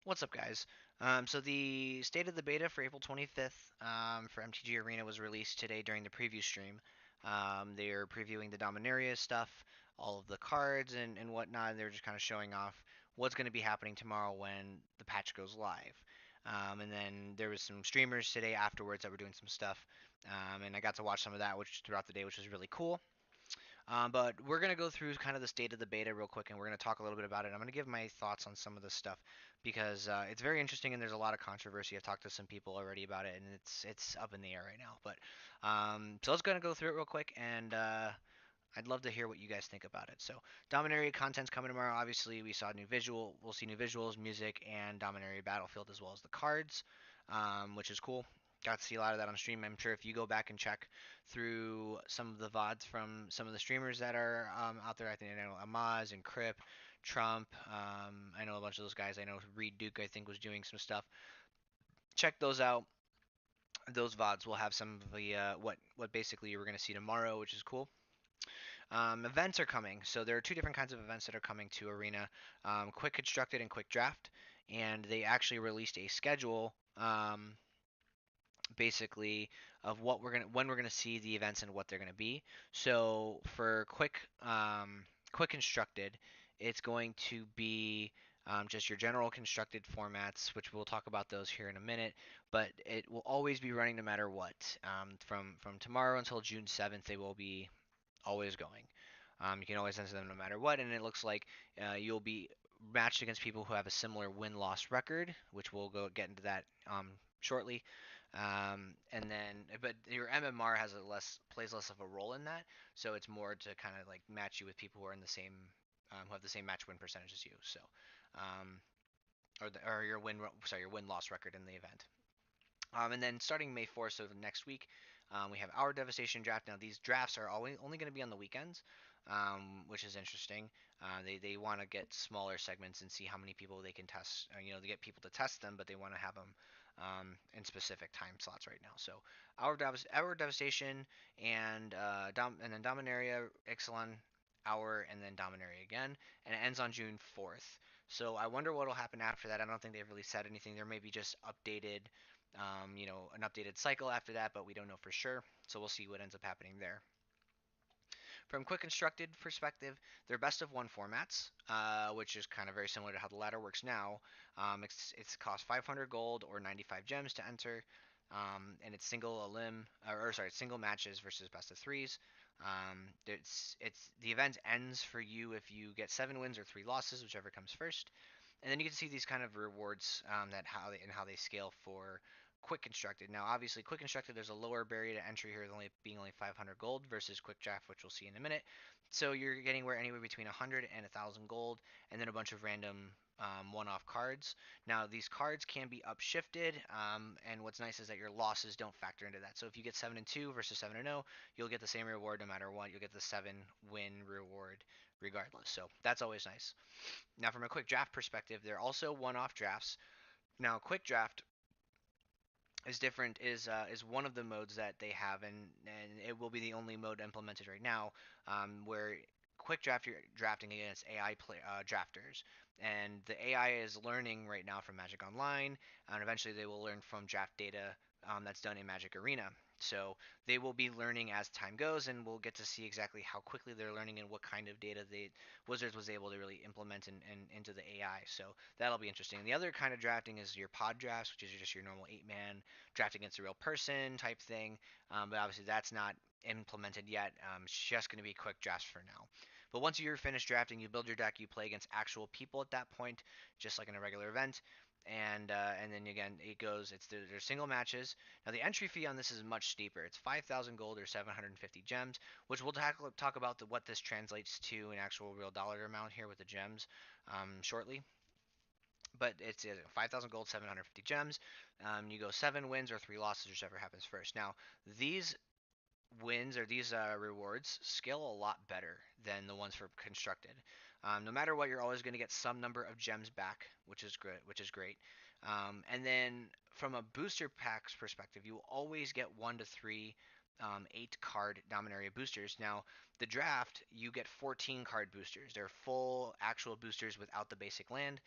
What's up, guys? So the state of the beta for April 25th for MTG Arena was released today during the preview stream. They are previewing the Dominaria stuff, all of the cards and whatnot. They're just kind of showing off what's going to be happening tomorrow when the patch goes live. And then there was some streamers today afterwards that were doing some stuff, and I got to watch some of that, which throughout the day, which was really cool. But we're going to go through kind of the state of the beta real quick, and we're going to talk a little bit about it. I'm going to give my thoughts on some of this stuff because it's very interesting and there's a lot of controversy. I've talked to some people already about it, and it's up in the air right now. But so let's go through it real quick, and I'd love to hear what you guys think about it. So Dominaria content's coming tomorrow. Obviously, we'll see new visuals, music, and Dominaria Battlefield as well as the cards, which is cool. Got to see a lot of that on stream. I'm sure if you go back and check through some of the VODs from some of the streamers that are out there, I think I know Amaz and Crip, Trump. I know a bunch of those guys. I know Reed Duke, I think, was doing some stuff. Check those out. Those VODs will have some of the what basically we're going to see tomorrow, which is cool. Events are coming. So there are two different kinds of events that are coming to Arena: Quick Constructed and Quick Draft. And they actually released a schedule, basically, of what we're gonna when we're gonna see the events and what they're gonna be. So for Quick Constructed, it's going to be just your general constructed formats, which we'll talk about those here in a minute. But it will always be running no matter what. From tomorrow until June 7th, they will be always going. You can always enter them no matter what, and it looks like you'll be matched against people who have a similar win-loss record, which we'll go get into that shortly. And then, but your MMR has a less plays less of a role in that, so it's more to kind of like match you with people who are in the same who have the same match win percentage as you. So, um, or your win loss record in the event. And then starting May 4th, so next week, we have our Devastation draft. Now, these drafts are only going to be on the weekends, which is interesting. They want to get smaller segments and see how many people they can test. They get people to test them, but they want to have them in specific time slots right now. So, our Devastation and then Dominaria, Ixalan, Hour, and then Dominaria again, and it ends on June 4th. So I wonder what will happen after that. I don't think they've really said anything. There may be just an updated cycle after that, but we don't know for sure. So we'll see what ends up happening there. From quick constructed perspective, they're best of one formats, which is kind of very similar to how the ladder works now. It's cost 500 gold or 95 gems to enter, and it's single matches versus best of threes. It's the event ends for you if you get 7 wins or 3 losses, whichever comes first. And then you can see these kind of rewards, that how they scale for quick constructed. Now, obviously, quick constructed, there's a lower barrier to entry here, only 500 gold versus quick draft, which we'll see in a minute. So you're getting anywhere between 100 and 1,000 gold, and then a bunch of random one-off cards. Now, these cards can be upshifted, and what's nice is that your losses don't factor into that. So if you get 7-2 versus 7-0, you'll get the same reward no matter what. You'll get the 7-win reward regardless. So that's always nice. Now, from a quick draft perspective, they're also one-off drafts. Now, quick draft is different is one of the modes that they have, and it will be the only mode implemented right now, where quick draft you're drafting against drafters, and the AI is learning right now from Magic Online, and eventually they will learn from draft data that's done in Magic Arena. So they will be learning as time goes, and we'll get to see exactly how quickly they're learning and what kind of data the Wizards was able to really implement into the AI. So that'll be interesting. The other kind of drafting is your pod drafts, which is just your normal 8-man draft against a real person type thing. But obviously that's not implemented yet. It's just going to be quick drafts for now. But once you're finished drafting, you build your deck, you play against actual people at that point, just like in a regular event. And then again it goes. There's single matches. Now the entry fee on this is much steeper. It's 5,000 gold or 750 gems, which we'll talk about what this translates to in actual real dollar amount here with the gems shortly. But it's 5,000 gold, 750 gems. You go 7 wins or 3 losses, whichever happens first. Now, these wins or these rewards scale a lot better than the ones for constructed. No matter what, you're always going to get some number of gems back, which is good, which is great. And then from a booster packs perspective, you will always get 1 to 3 8 card Dominaria boosters. Now, the draft, you get 14 card boosters. They're full actual boosters without the basic land.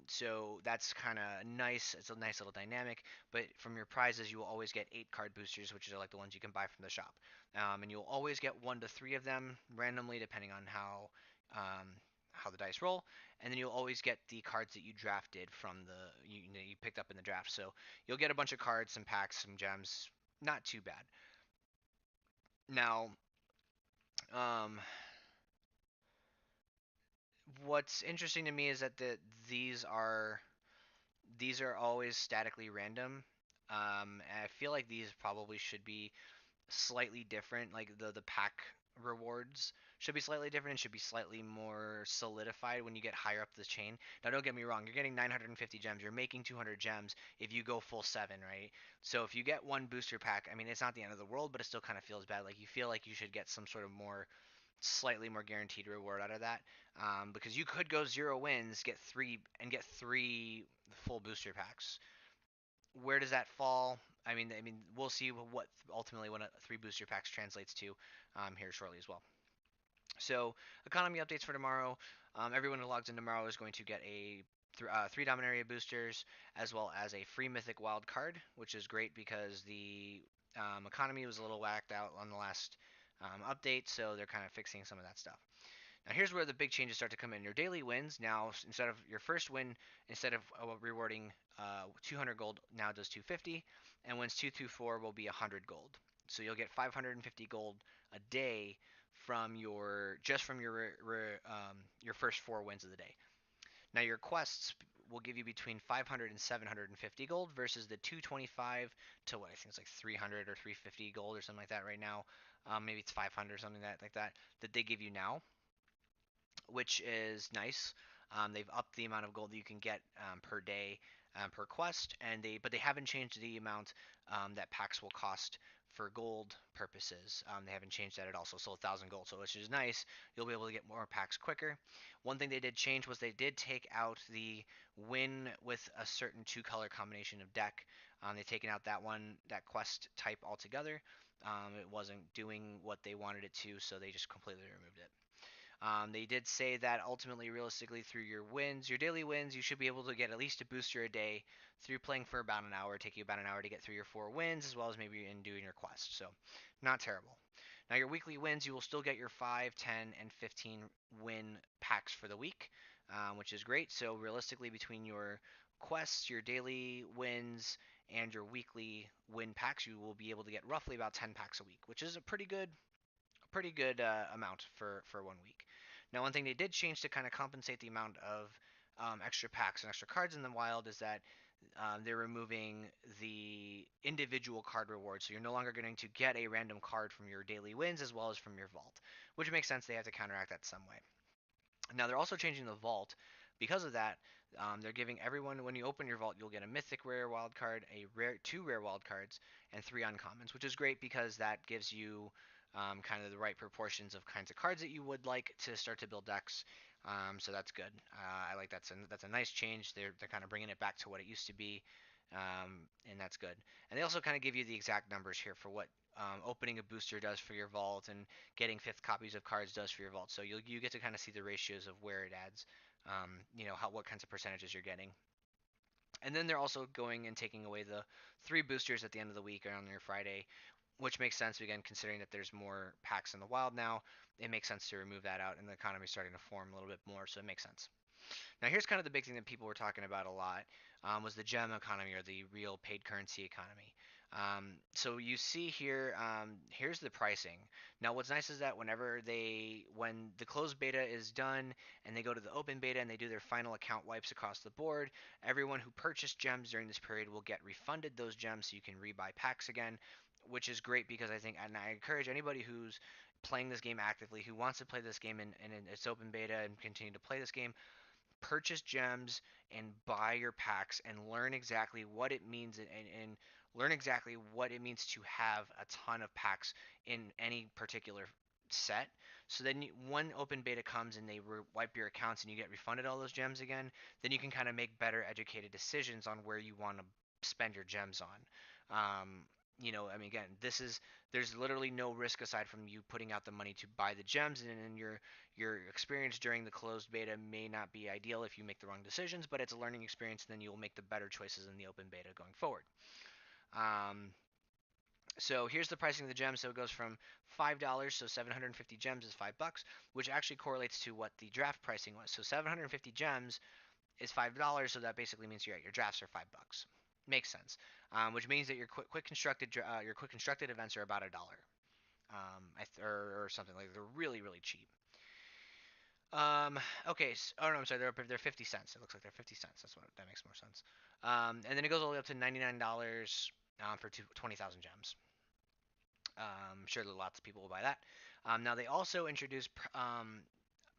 So that's kind of nice. It's a nice little dynamic. But from your prizes, you will always get 8 card boosters, which are like the ones you can buy from the shop. And you'll always get 1 to 3 of them randomly, depending on how the dice roll. And then you'll always get the cards that you drafted from you picked up in the draft. So you'll get a bunch of cards, some packs, some gems. Not too bad. Now, um, what's interesting to me is that these are these are always statically random. And I feel like these probably should be slightly different. Like the pack rewards should be slightly different and should be slightly more solidified when you get higher up the chain. Now, don't get me wrong, you're getting 950 gems. You're making 200 gems if you go full 7, right? So if you get one booster pack, I mean, it's not the end of the world, but it still kind of feels bad. Like you feel like you should get some sort of more slightly more guaranteed reward out of that, because you could go 0 wins, get three full booster packs. Where does that fall? I mean, we'll see what ultimately what a 3 booster packs translates to here shortly as well. So economy updates for tomorrow. Everyone who logs in tomorrow is going to get 3 Dominaria boosters as well as a free Mythic Wild card, which is great because the economy was a little whacked out on the last update, so they're kind of fixing some of that stuff. Now here's where the big changes start to come in. Your daily wins now, instead of your first win, instead of rewarding 200 gold, now does 250, and wins 224 will be 100 gold. So you'll get 550 gold a day from your first 4 wins of the day. Now your quests will give you between 500 and 750 gold versus the 225 to what I think it's like 300 or 350 gold or something like that right now. Maybe it's 500 or something like that that they give you now, which is nice. They've upped the amount of gold that you can get per day per quest, but they haven't changed the amount that packs will cost for gold purposes. They haven't changed that at all, so still 1,000 gold, so which is nice. You'll be able to get more packs quicker. One thing they did change was they did take out the win with a certain 2 color combination of deck. They've taken out that quest type altogether. It wasn't doing what they wanted it to, so they just completely removed it. They did say that ultimately, realistically, through your daily wins, you should be able to get at least a booster a day through playing for about an hour. Take you about an hour to get through your 4 wins, as well as maybe in doing your quest. So, not terrible. Now, your weekly wins, you will still get your 5, 10, and 15 win packs for the week, which is great. So, realistically, between your quests, your daily wins, and your weekly win packs, you will be able to get roughly about 10 packs a week, which is a pretty good amount for 1 week. Now, one thing they did change to kind of compensate the amount of extra packs and extra cards in the wild is that they're removing the individual card rewards. So you're no longer going to get a random card from your daily wins as well as from your vault, which makes sense. They have to counteract that some way. Now they're also changing the vault. Because of that, they're giving everyone, when you open your vault, you'll get a mythic rare wild card, 2 rare wild cards, and 3 uncommons, which is great because that gives you kind of the right proportions of kinds of cards that you would like to start to build decks. So that's good. I like that's a nice change. They're kind of bringing it back to what it used to be, and that's good. And they also kind of give you the exact numbers here for what opening a booster does for your vault and getting fifth copies of cards does for your vault. So you get to kind of see the ratios of where it adds, what kinds of percentages you're getting. And then they're also going and taking away the 3 boosters at the end of the week or on your Friday, which makes sense again considering that there's more packs in the wild now. It makes sense to remove that out, and the economy is starting to form a little bit more, so it makes sense. Now, here's kind of the big thing that people were talking about a lot, was the gem economy or the real paid currency economy. So you see here, here's the pricing. Now, what's nice is that when the closed beta is done and they go to the open beta and they do their final account wipes across the board, everyone who purchased gems during this period will get refunded those gems so you can rebuy packs again, which is great because and I encourage anybody who's playing this game actively, who wants to play this game in its open beta and continue to play this game, purchase gems and buy your packs and learn exactly what it means and learn exactly what it means to have a ton of packs in any particular set. So then when open beta comes and they wipe your accounts and you get refunded all those gems again, then you can kind of make better educated decisions on where you want to spend your gems on. I mean, again, there's literally no risk aside from you putting out the money to buy the gems, and your experience during the closed beta may not be ideal if you make the wrong decisions, but it's a learning experience, and then you'll make the better choices in the open beta going forward. Um, so here's the pricing of the gems. So it goes from $5, so 750 gems is $5, which actually correlates to what the draft pricing was. So 750 gems is $5, so that basically means your drafts are $5. Makes sense. Which means that your quick constructed events are about $1, or something like. They're really really cheap. Okay. Oh no, I'm sorry. They're 50 cents. It looks like they're 50 cents. That makes more sense. And then it goes all the way up to $99 for 20,000 gems. I'm sure that lots of people will buy that. Now they also introduced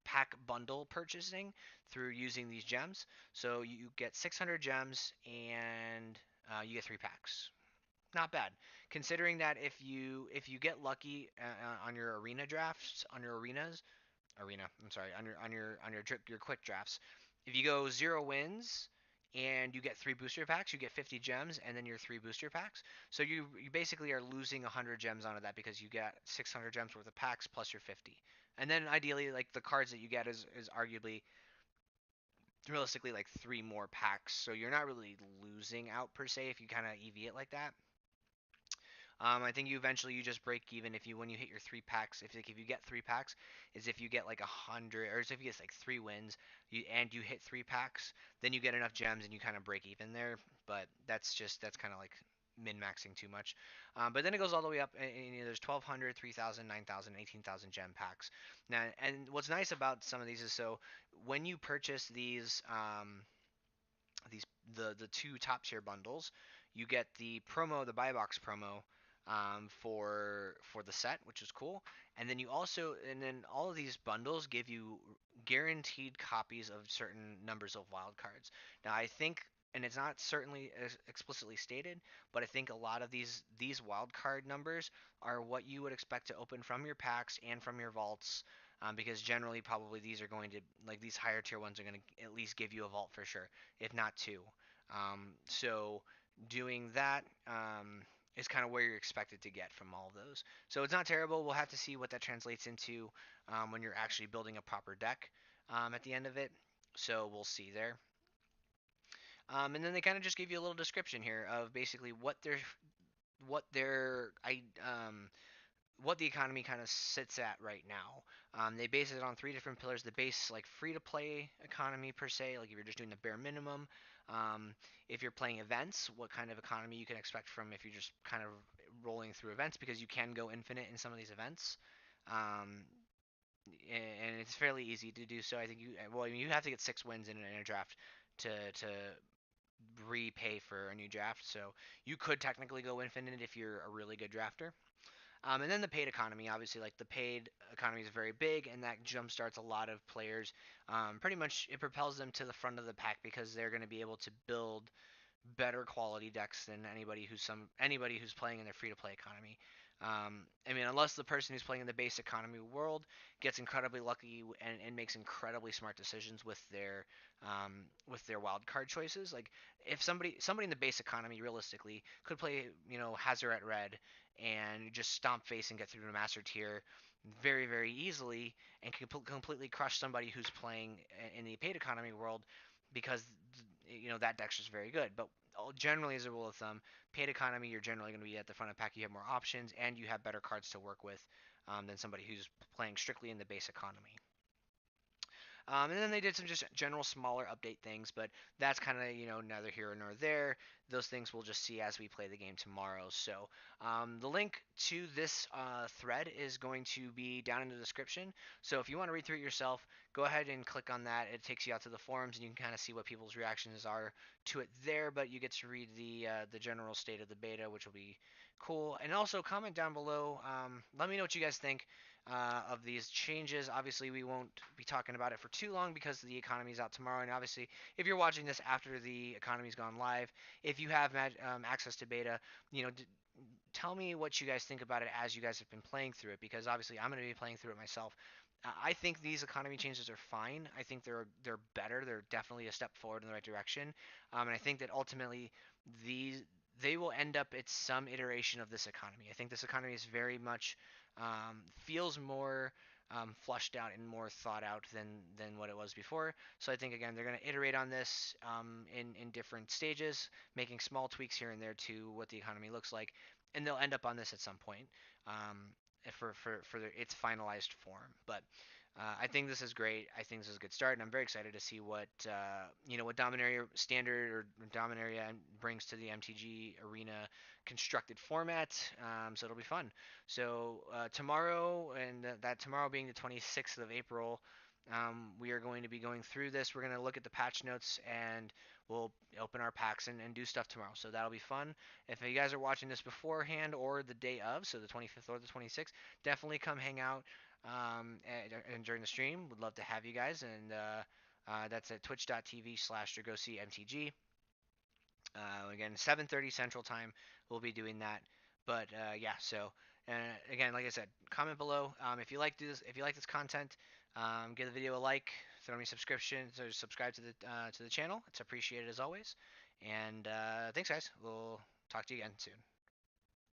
pack bundle purchasing through using these gems. So you get 600 gems and you get 3 packs. Not bad, considering that if you get lucky on your arena drafts, on your arenas, arena. I'm sorry, on your quick drafts. If you go 0 wins and you get 3 booster packs, you get 50 gems, and then your 3 booster packs. So you basically are losing 100 gems onto that because you get 600 gems worth of packs plus your 50. And then ideally, like the cards that you get is arguably realistically like 3 more packs. So you're not really losing out per se if you kind of EV it like that. I think you just break even if you when you hit your 3 packs. If you get 3 packs, is if you get like 100, or if you get like 3 wins, you hit 3 packs, then you get enough gems and you kind of break even there. But that's kind of like min maxing too much. But then it goes all the way up, and there's 1,200, 3,000, 9,000, 18,000 gem packs. Now, and what's nice about some of these is so when you purchase these the two top tier bundles, you get the buy box promo for the set, which is cool. And then all of these bundles give you guaranteed copies of certain numbers of wild cards. Now I think, and it's not certainly explicitly stated, but I think a lot of these wild card numbers are what you would expect to open from your packs and from your vaults. Because generally, probably these are going to, like, these higher tier ones are going to at least give you a vault for sure, if not two. So doing that is kind of where you're expected to get from all of those. So it's not terrible. We'll have to see what that translates into when you're actually building a proper deck at the end of it. So we'll see there. And then they kind of just give you a little description here of basically what their I what the economy kind of sits at right now. They base it on 3 different pillars. The base, like free to play economy per se, like if you're just doing the bare minimum. Um, if you're playing events, what kind of economy you can expect from if you're just kind of rolling through events, because you can go infinite in some of these events. Um, and it's fairly easy to do so. I think I mean, you have to get 6 wins in a draft to repay for a new draft. So you could technically go infinite if you're a really good drafter. And then the paid economy, obviously, like the paid economy is very big, and that jumpstarts a lot of players. Pretty much, it propels them to the front of the pack because they're going to be able to build better quality decks than anybody who's playing in their free to play economy. I mean, unless the person who's playing in the base economy world gets incredibly lucky and makes incredibly smart decisions with their wild card choices. Like if somebody in the base economy realistically could play Hazoret Red and just stomp face and get through to master tier very very easily and completely crush somebody who's playing in the paid economy world because that deck's just very good. But generally, as a rule of thumb, paid economy, you're generally going to be at the front of the pack. You have more options and you have better cards to work with than somebody who's playing strictly in the base economy. And then they did some just general smaller update things, but that's kind of neither here nor there. Those things we'll just see as we play the game tomorrow. So the link to this thread is going to be down in the description. So if you want to read through it yourself, go ahead and click on that. It takes you out to the forums, and you can kind of see what people's reactions are to it there. But you get to read the general state of the beta, which will be cool. And also comment down below. Let me know what you guys think of these changes. Obviously, we won't be talking about it for too long because the economy is out tomorrow. And obviously, if you're watching this after the economy's gone live, if you have access to beta, tell me what you guys think about it as you guys have been playing through it, because obviously I'm going to be playing through it myself. I think these economy changes are fine. I think they're better. They're definitely a step forward in the right direction. And I think that ultimately these they will end up at some iteration of this economy. I think this economy is very much feels more flushed out and more thought out than what it was before. So I think again they're going to iterate on this in different stages, making small tweaks here and there to what the economy looks like, and they'll end up on this at some point its finalized form. But I think this is great. I think this is a good start, and I'm very excited to see what what Dominaria standard or Dominaria brings to the MTG Arena constructed format. So it'll be fun. So tomorrow, and that tomorrow being the 26th of April, we are going to be going through this. We're going to look at the patch notes and we'll open our packs and do stuff tomorrow. So that'll be fun. If you guys are watching this beforehand or the day of, so the 25th or the 26th, definitely come hang out and during the stream. Would love to have you guys. And that's at twitch.tv/DragosiMTG. Again, 7:30 Central Time. We'll be doing that. But yeah, so again, like I said, comment below if you like this. If you like this content, give the video a like, throw me a subscription, so subscribe to the channel. It's appreciated as always. And thanks, guys. We'll talk to you again soon.